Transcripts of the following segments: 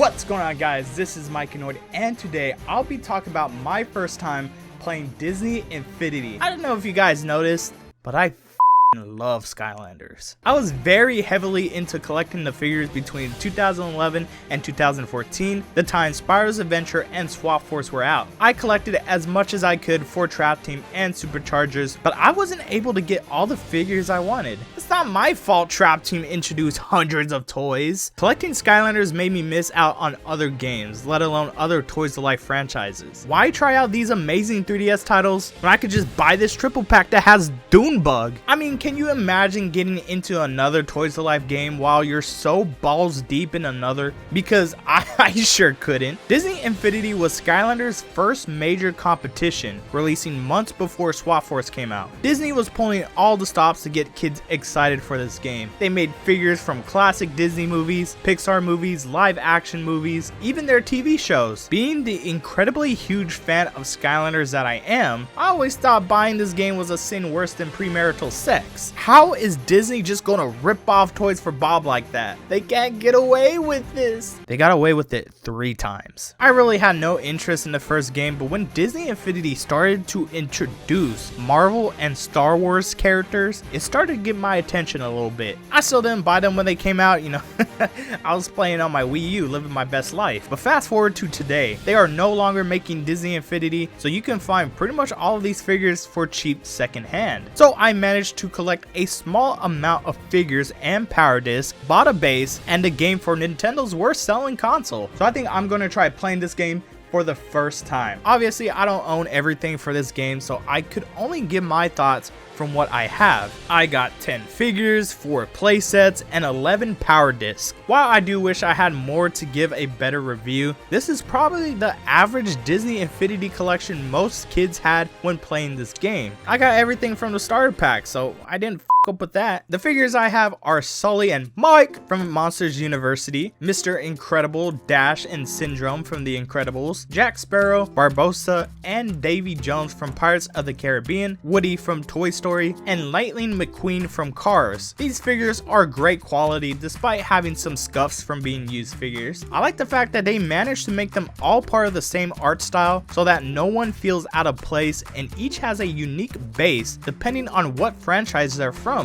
What's going on, guys? This is Mikeinoid, and today I'll be talking about my first time playing Disney Infinity. I don't know if you guys noticed, but I love Skylanders. I was very heavily into collecting the figures between 2011 and 2014, the time Spyro's Adventure and Swap Force were out. I collected as much as I could for Trap Team and Superchargers, but I wasn't able to get all the figures I wanted. It's not my fault Trap Team introduced hundreds of toys. Collecting Skylanders made me miss out on other games, let alone other Toys to Life franchises. Why try out these amazing 3DS titles when I could just buy this triple pack that has Dunebug? I mean, can you imagine getting into another Toys to Life game while you're so balls deep in another? Because I sure couldn't. Disney Infinity was Skylanders' first major competition, releasing months before Swap Force came out. Disney was pulling all the stops to get kids excited for this game. They made figures from classic Disney movies, Pixar movies, live action movies, even their TV shows. Being the incredibly huge fan of Skylanders that I am, I always thought buying this game was a sin worse than premarital sex. How is Disney just gonna rip off Toys for Bob like that? They can't get away with this. They got away with it 3 times. I really had no interest in the first game, but when Disney Infinity started to introduce Marvel and Star Wars characters, it started to get my attention a little bit. I still didn't buy them when they came out, you know. I was playing on my Wii U, living my best life. But fast forward to today, they are no longer making Disney Infinity, so you can find pretty much all of these figures for cheap secondhand. So I managed to collect a small amount of figures and power disc, bought a base, and a game for Nintendo's worst selling console. So I think I'm going to try playing this game for the first time. Obviously, I don't own everything for this game, so I could only give my thoughts from what I have. I got 10 figures, 4 playsets, and 11 power discs. While I do wish I had more to give a better review, this is probably the average Disney Infinity collection most kids had when playing this game. I got everything from the starter pack, so I didn't up with that. The figures I have are Sully and Mike from Monsters University, Mr. Incredible, Dash and Syndrome from The Incredibles, Jack Sparrow, Barbossa, and Davy Jones from Pirates of the Caribbean, Woody from Toy Story, and Lightning McQueen from Cars. These figures are great quality despite having some scuffs from being used figures. I like the fact that they managed to make them all part of the same art style so that no one feels out of place, and each has a unique base depending on what franchise they're from,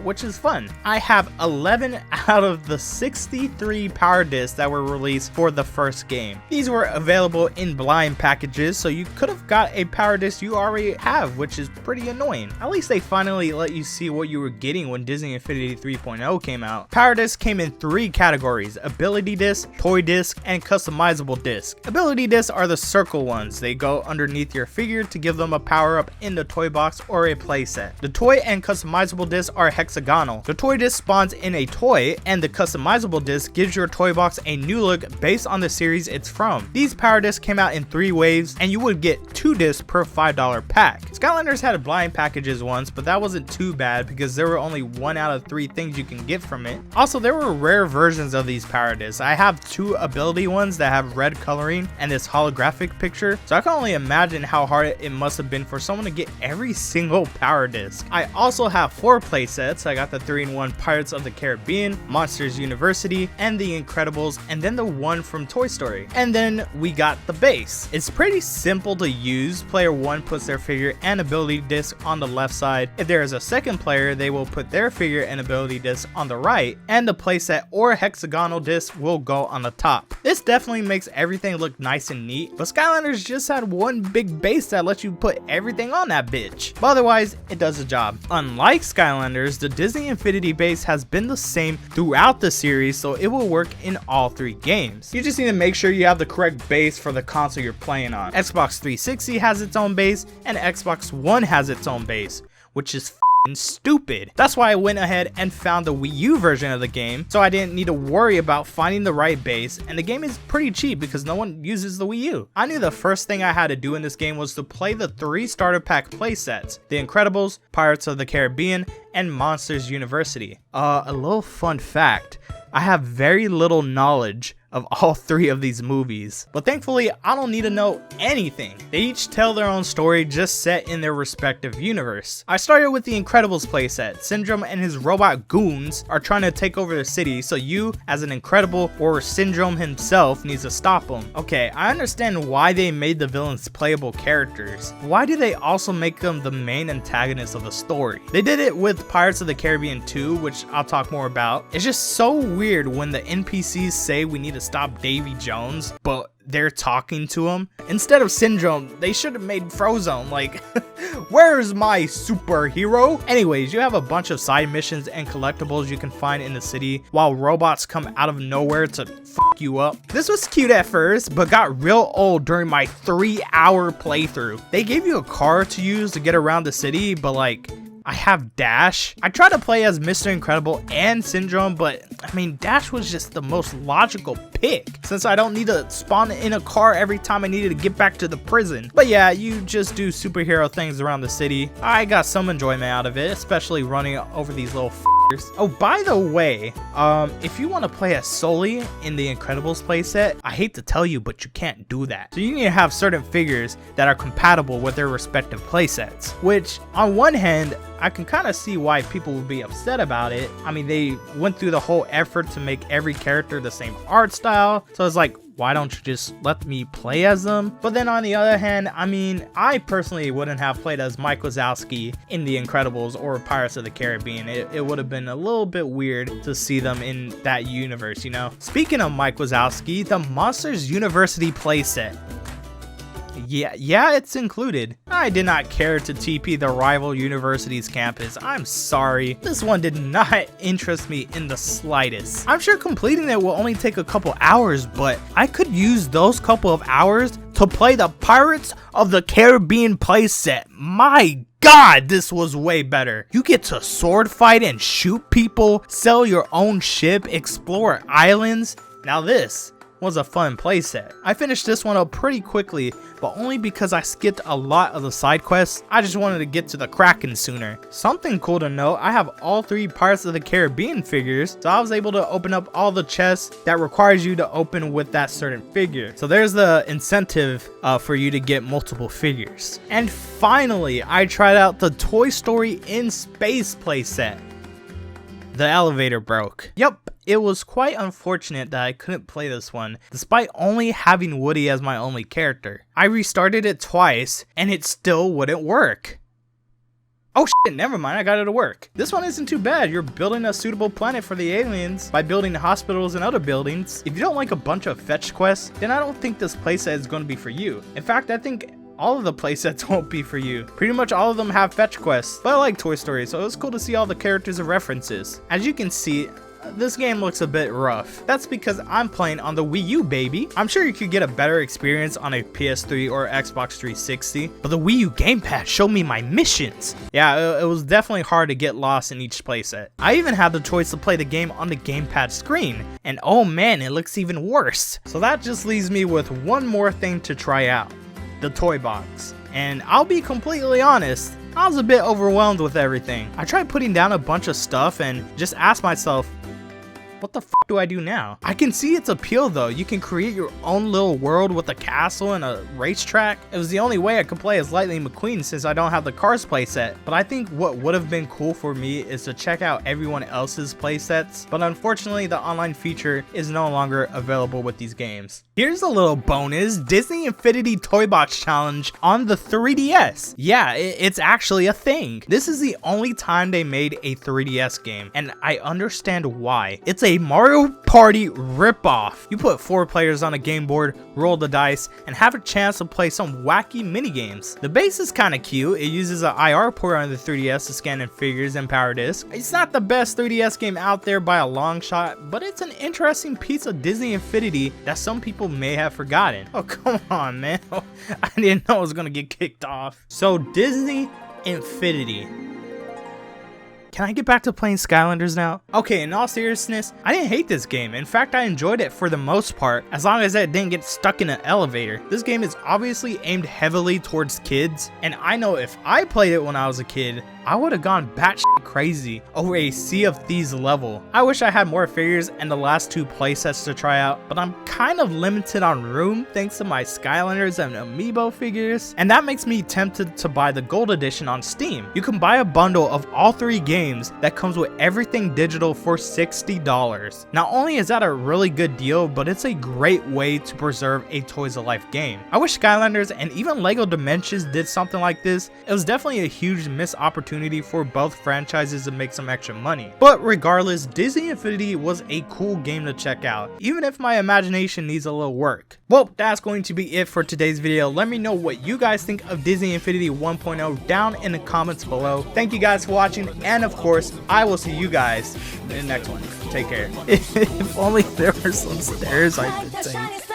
which is fun. I have 11 out of the 63 power discs that were released for the first game. These were available in blind packages, so you could have got a power disc you already have, which is pretty annoying. At least they finally let you see what you were getting when Disney Infinity 3.0 came out. Power discs came in 3 categories: ability disc, toy disc, and customizable disc. Ability discs are the circle ones. They go underneath your figure to give them a power up in the toy box or a playset. The toy and customizable discs are hexagonal. The toy disc spawns in a toy, and the customizable disc gives your toy box a new look based on the series it's from. These power discs came out in 3 waves, and you would get 2 discs per $5 pack. Skylanders had blind packages once, but that wasn't too bad because there were only 1 out of 3 things you can get from it. Also, there were rare versions of these power discs. I have 2 ability ones that have red coloring and this holographic picture, so I can only imagine how hard it must have been for someone to get every single power disc. I also have 4 playsets. I got the 3-in-1 Pirates of the Caribbean, Monsters University, and The Incredibles, and then the one from Toy Story. And then we got the base. It's pretty simple to use. Player 1 puts their figure and ability disc on the left side. If there is a second player, they will put their figure and ability disc on the right, and the playset or hexagonal disc will go on the top. This definitely makes everything look nice and neat, but Skylanders just had one big base that lets you put everything on that bitch. But otherwise, it does the job. Unlike Skylanders, the Disney Infinity base has been the same throughout the series, so it will work in all 3 games. You just need to make sure you have the correct base for the console you're playing on. Xbox 360 has its own base, and Xbox One has its own base, which is stupid. That's why I went ahead and found the Wii U version of the game, so I didn't need to worry about finding the right base, and the game is pretty cheap because no one uses the Wii U. I knew the first thing I had to do in this game was to play the 3 starter pack playsets: The Incredibles, Pirates of the Caribbean, and Monsters University. A little fun fact: I have very little knowledge of all 3 of these movies. But thankfully, I don't need to know anything. They each tell their own story just set in their respective universe. I started with the Incredibles playset. Syndrome and his robot goons are trying to take over the city, so you, as an Incredible or Syndrome himself, needs to stop them. Okay, I understand why they made the villains playable characters. Why do they also make them the main antagonists of the story? They did it with Pirates of the Caribbean 2, which I'll talk more about. It's just so weird when the NPCs say we need to stop Davy Jones, but they're talking to him. Instead of Syndrome, they should have made Frozone. Like, where's my superhero? Anyways, you have a bunch of side missions and collectibles you can find in the city, while robots come out of nowhere to fuck you up. This was cute at first, but got real old during my 3-hour playthrough. They gave you a car to use to get around the city, but like, I have Dash. I tried to play as Mr. Incredible and Syndrome, but I mean, Dash was just the most logical pick since I don't need to spawn in a car every time I needed to get back to the prison. But yeah, you just do superhero things around the city. I got some enjoyment out of it, especially running over these little Oh, by the way, if you want to play as Sully in the Incredibles playset, I hate to tell you, but you can't do that. So you need to have certain figures that are compatible with their respective playsets, which on one hand, I can kind of see why people would be upset about it. I mean, they went through the whole effort to make every character the same art style, so it's like, why don't you just let me play as them? But then on the other hand, I mean, I personally wouldn't have played as Mike Wazowski in The Incredibles or Pirates of the Caribbean. It would have been a little bit weird to see them in that universe, you know? Speaking of Mike Wazowski, the Monsters University playset. Yeah, it's included. I did not care to TP the rival university's campus. I'm sorry. This one did not interest me in the slightest. I'm sure completing it will only take a couple hours, but I could use those couple of hours to play the Pirates of the Caribbean playset. My God, this was way better. You get to sword fight and shoot people, sell your own ship, explore islands. Now this was a fun playset. I finished this one up pretty quickly, but only because I skipped a lot of the side quests. I just wanted to get to the Kraken sooner. Something cool to note, I have all 3 Pirates of the Caribbean figures, so I was able to open up all the chests that requires you to open with that certain figure. So there's the incentive for you to get multiple figures. And finally, I tried out the Toy Story in Space playset. The elevator broke. Yep, it was quite unfortunate that I couldn't play this one, despite only having Woody as my only character. I restarted it twice, and it still wouldn't work. Oh shit, never mind, I got it to work. This one isn't too bad. You're building a suitable planet for the aliens by building hospitals and other buildings. If you don't like a bunch of fetch quests, then I don't think this playset is going to be for you. In fact, I think all of the playsets won't be for you. Pretty much all of them have fetch quests, but I like Toy Story, so it's cool to see all the characters and references. As you can see, this game looks a bit rough. That's because I'm playing on the Wii U, baby. I'm sure you could get a better experience on a PS3 or Xbox 360, but the Wii U gamepad showed me my missions. Yeah, it was definitely hard to get lost in each playset. I even had the choice to play the game on the gamepad screen, and oh man, it looks even worse. So that just leaves me with one more thing to try out. The toy box. And I'll be completely honest, I was a bit overwhelmed with everything. I tried putting down a bunch of stuff and just asked myself, what the f do I do now? I can see its appeal though. You can create your own little world with a castle and a racetrack. It was the only way I could play as Lightning McQueen since I don't have the Cars playset. But I think what would have been cool for me is to check out everyone else's playsets. But unfortunately, the online feature is no longer available with these games. Here's a little bonus, Disney Infinity Toy Box Challenge on the 3DS. Yeah, it's actually a thing. This is the only time they made a 3DS game, and I understand why. It's a Mario Party ripoff. You put 4 players on a game board, roll the dice, and have a chance to play some wacky minigames. The base is kind of cute. It uses an IR port on the 3DS to scan in figures and power disc. It's not the best 3DS game out there by a long shot, but it's an interesting piece of Disney Infinity that some people may have forgotten. Oh, come on, man. I didn't know I was gonna get kicked off. So Disney Infinity. Can I get back to playing Skylanders now? Okay, in all seriousness, I didn't hate this game. In fact, I enjoyed it for the most part, as long as I didn't get stuck in an elevator. This game is obviously aimed heavily towards kids, and I know if I played it when I was a kid, I would have gone batshit crazy over a Sea of Thieves level. I wish I had more figures and the last 2 playsets to try out, but I'm kind of limited on room thanks to my Skylanders and Amiibo figures, and that makes me tempted to buy the gold edition on Steam. You can buy a bundle of all 3 games that comes with everything digital for $60. Not only is that a really good deal, but it's a great way to preserve a Toys of Life game. I wish Skylanders and even LEGO Dimensions did something like this. It was definitely a huge missed opportunity for both franchises to make some extra money. But regardless, Disney Infinity was a cool game to check out, even if my imagination needs a little work. Well, that's going to be it for today's video. Let me know what you guys think of Disney Infinity 1.0 down in the comments below. Thank you guys for watching, and of course, I will see you guys in the next one. Take care. If only there were some stairs I could take.